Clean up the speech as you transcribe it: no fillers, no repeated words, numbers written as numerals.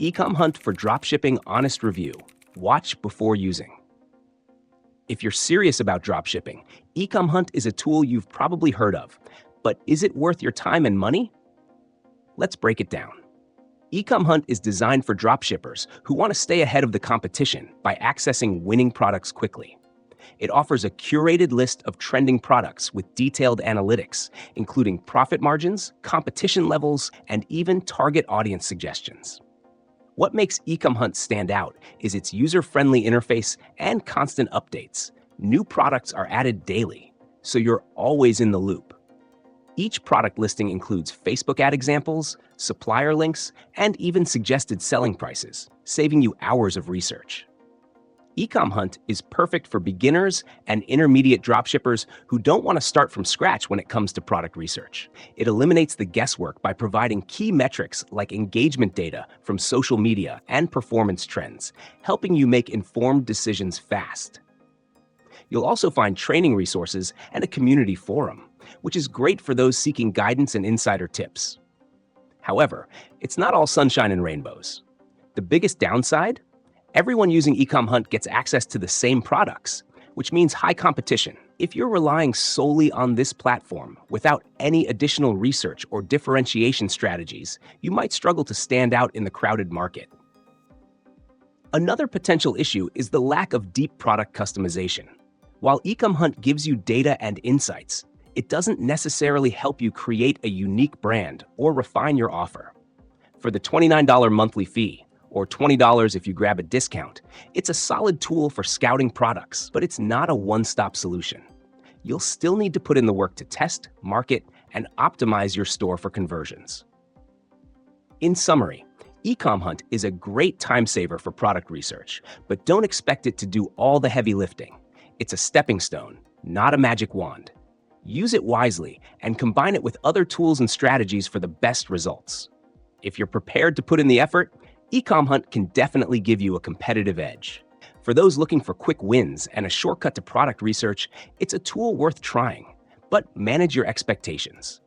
Ecomhunt for dropshipping honest review. Watch before using. If you're serious about dropshipping, Ecomhunt is a tool you've probably heard of. But is it worth your time and money? Let's break it down. Ecomhunt is designed for dropshippers who want to stay ahead of the competition by accessing winning products quickly. It offers a curated list of trending products with detailed analytics, including profit margins, competition levels, and even target audience suggestions. What makes Ecomhunt stand out is its user-friendly interface and constant updates. New products are added daily, so you're always in the loop. Each product listing includes Facebook ad examples, supplier links, and even suggested selling prices, saving you hours of research. Ecomhunt is perfect for beginners and intermediate dropshippers who don't want to start from scratch when it comes to product research. It eliminates the guesswork by providing key metrics like engagement data from social media and performance trends, helping you make informed decisions fast. You'll also find training resources and a community forum, which is great for those seeking guidance and insider tips. However, it's not all sunshine and rainbows. The biggest downside? Everyone using Ecomhunt gets access to the same products, which means high competition. If you're relying solely on this platform without any additional research or differentiation strategies, you might struggle to stand out in the crowded market. Another potential issue is the lack of deep product customization. While Ecomhunt gives you data and insights, it doesn't necessarily help you create a unique brand or refine your offer. For the $29 monthly fee, or $20 if you grab a discount, it's a solid tool for scouting products, but it's not a one-stop solution. You'll still need to put in the work to test, market, and optimize your store for conversions. In summary, Ecomhunt is a great time saver for product research, but don't expect it to do all the heavy lifting. It's a stepping stone, not a magic wand. Use it wisely and combine it with other tools and strategies for the best results. If you're prepared to put in the effort, Ecomhunt can definitely give you a competitive edge. For those looking for quick wins and a shortcut to product research, it's a tool worth trying, but manage your expectations.